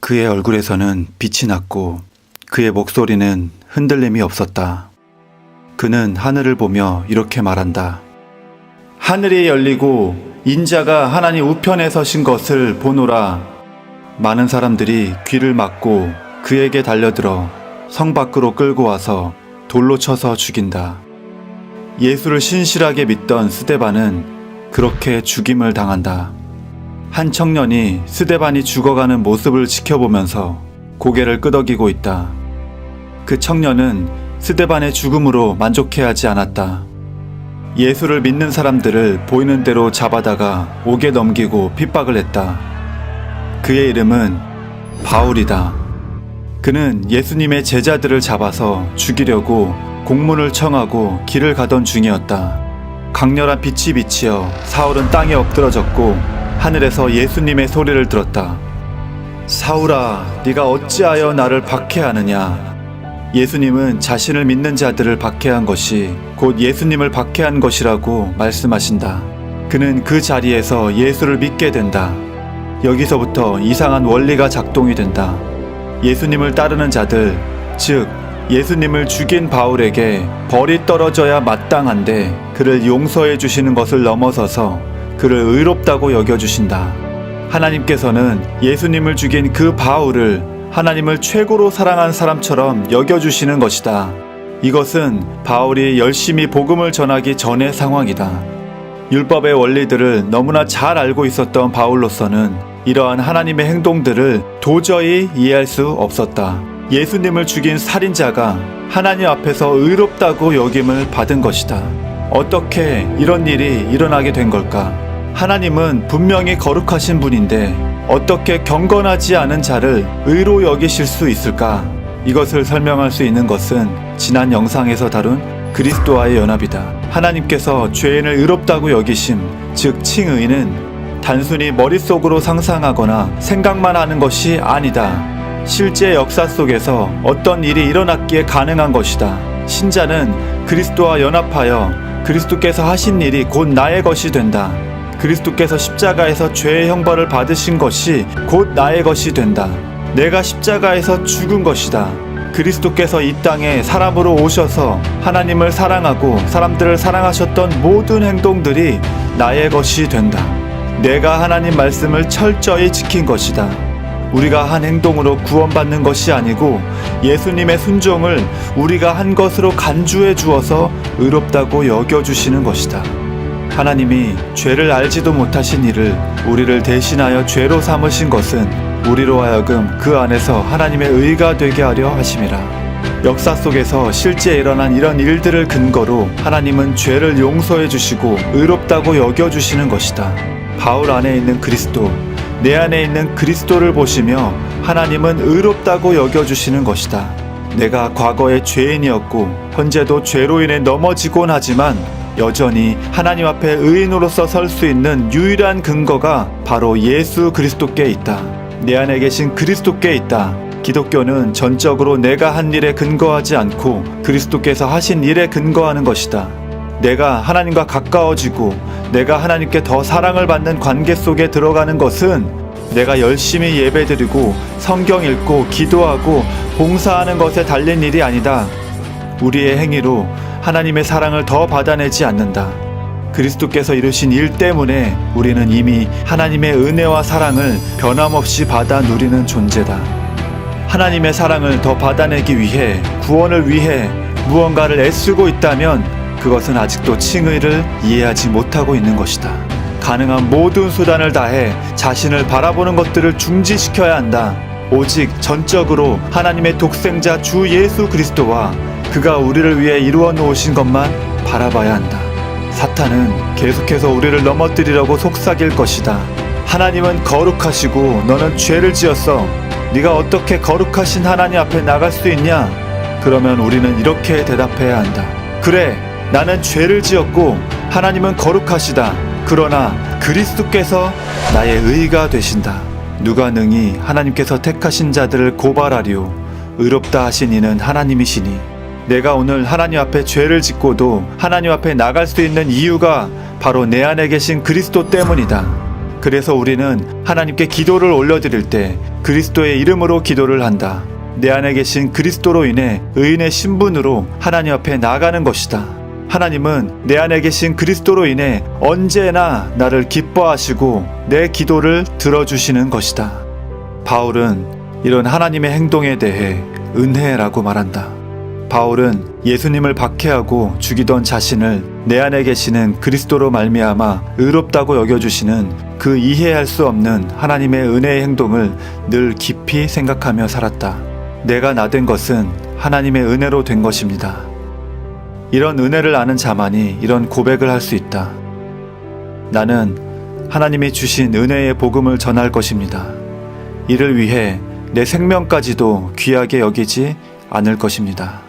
그의 얼굴에서는 빛이 났고 그의 목소리는 흔들림이 없었다. 그는 하늘을 보며 이렇게 말한다. 하늘이 열리고 인자가 하나님 우편에 서신 것을 보노라. 많은 사람들이 귀를 막고 그에게 달려들어 성 밖으로 끌고 와서 돌로 쳐서 죽인다. 예수를 신실하게 믿던 스데반은 그렇게 죽임을 당한다. 한 청년이 스데반이 죽어가는 모습을 지켜보면서 고개를 끄덕이고 있다. 그 청년은 스데반의 죽음으로 만족해하지 않았다. 예수를 믿는 사람들을 보이는 대로 잡아다가 옥에 넘기고 핍박을 했다. 그의 이름은 바울이다. 그는 예수님의 제자들을 잡아서 죽이려고 공문을 청하고 길을 가던 중이었다. 강렬한 빛이 비치어 사울은 땅에 엎드러졌고 하늘에서 예수님의 소리를 들었다. 사울아, 네가 어찌하여 나를 박해하느냐? 예수님은 자신을 믿는 자들을 박해한 것이 곧 예수님을 박해한 것이라고 말씀하신다. 그는 그 자리에서 예수를 믿게 된다. 여기서부터 이상한 원리가 작동이 된다. 예수님을 따르는 자들, 즉 예수님을 죽인 바울에게 벌이 떨어져야 마땅한데 그를 용서해 주시는 것을 넘어서서 그를 의롭다고 여겨주신다. 하나님께서는 예수님을 죽인 그 바울을 하나님을 최고로 사랑한 사람처럼 여겨주시는 것이다. 이것은 바울이 열심히 복음을 전하기 전의 상황이다. 율법의 원리들을 너무나 잘 알고 있었던 바울로서는 이러한 하나님의 행동들을 도저히 이해할 수 없었다. 예수님을 죽인 살인자가 하나님 앞에서 의롭다고 여김을 받은 것이다. 어떻게 이런 일이 일어나게 된 걸까? 하나님은 분명히 거룩하신 분인데 어떻게 경건하지 않은 자를 의로 여기실 수 있을까? 이것을 설명할 수 있는 것은 지난 영상에서 다룬 그리스도와의 연합이다. 하나님께서 죄인을 의롭다고 여기심, 즉 칭의는 단순히 머릿속으로 상상하거나 생각만 하는 것이 아니다. 실제 역사 속에서 어떤 일이 일어났기에 가능한 것이다. 신자는 그리스도와 연합하여 그리스도께서 하신 일이 곧 나의 것이 된다. 그리스도께서 십자가에서 죄의 형벌을 받으신 것이 곧 나의 것이 된다. 내가 십자가에서 죽은 것이다. 그리스도께서 이 땅에 사람으로 오셔서 하나님을 사랑하고 사람들을 사랑하셨던 모든 행동들이 나의 것이 된다. 내가 하나님 말씀을 철저히 지킨 것이다. 우리가 한 행동으로 구원받는 것이 아니고 예수님의 순종을 우리가 한 것으로 간주해 주어서 의롭다고 여겨주시는 것이다. 하나님이 죄를 알지도 못하신 이를 우리를 대신하여 죄로 삼으신 것은 우리로 하여금 그 안에서 하나님의 의가 되게 하려 하심이라. 역사 속에서 실제 일어난 이런 일들을 근거로 하나님은 죄를 용서해 주시고 의롭다고 여겨주시는 것이다. 바울 안에 있는 그리스도, 내 안에 있는 그리스도를 보시며 하나님은 의롭다고 여겨주시는 것이다. 내가 과거에 죄인이었고 현재도 죄로 인해 넘어지곤 하지만 여전히 하나님 앞에 의인으로서 설 수 있는 유일한 근거가 바로 예수 그리스도께 있다. 내 안에 계신 그리스도께 있다. 기독교는 전적으로 내가 한 일에 근거하지 않고 그리스도께서 하신 일에 근거하는 것이다. 내가 하나님과 가까워지고 내가 하나님께 더 사랑을 받는 관계 속에 들어가는 것은 내가 열심히 예배드리고 성경 읽고 기도하고 봉사하는 것에 달린 일이 아니다. 우리의 행위로 하나님의 사랑을 더 받아내지 않는다. 그리스도께서 이루신 일 때문에 우리는 이미 하나님의 은혜와 사랑을 변함없이 받아 누리는 존재다. 하나님의 사랑을 더 받아내기 위해, 구원을 위해 무언가를 애쓰고 있다면 그것은 아직도 칭의를 이해하지 못하고 있는 것이다. 가능한 모든 수단을 다해 자신을 바라보는 것들을 중지시켜야 한다. 오직 전적으로 하나님의 독생자 주 예수 그리스도와 그가 우리를 위해 이루어 놓으신 것만 바라봐야 한다. 사탄은 계속해서 우리를 넘어뜨리려고 속삭일 것이다. 하나님은 거룩하시고 너는 죄를 지었어. 네가 어떻게 거룩하신 하나님 앞에 나갈 수 있냐? 그러면 우리는 이렇게 대답해야 한다. 그래, 나는 죄를 지었고 하나님은 거룩하시다. 그러나 그리스도께서 나의 의가 되신다. 누가 능히 하나님께서 택하신 자들을 고발하리요? 의롭다 하신 이는 하나님이시니. 내가 오늘 하나님 앞에 죄를 짓고도 하나님 앞에 나갈 수 있는 이유가 바로 내 안에 계신 그리스도 때문이다. 그래서 우리는 하나님께 기도를 올려드릴 때 그리스도의 이름으로 기도를 한다. 내 안에 계신 그리스도로 인해 의인의 신분으로 하나님 앞에 나아가는 것이다. 하나님은 내 안에 계신 그리스도로 인해 언제나 나를 기뻐하시고 내 기도를 들어주시는 것이다. 바울은 이런 하나님의 행동에 대해 은혜라고 말한다. 바울은 예수님을 박해하고 죽이던 자신을 내 안에 계시는 그리스도로 말미암아 의롭다고 여겨주시는 그 이해할 수 없는 하나님의 은혜의 행동을 늘 깊이 생각하며 살았다. 내가 나된 것은 하나님의 은혜로 된 것입니다. 이런 은혜를 아는 자만이 이런 고백을 할 수 있다. 나는 하나님이 주신 은혜의 복음을 전할 것입니다. 이를 위해 내 생명까지도 귀하게 여기지 않을 것입니다.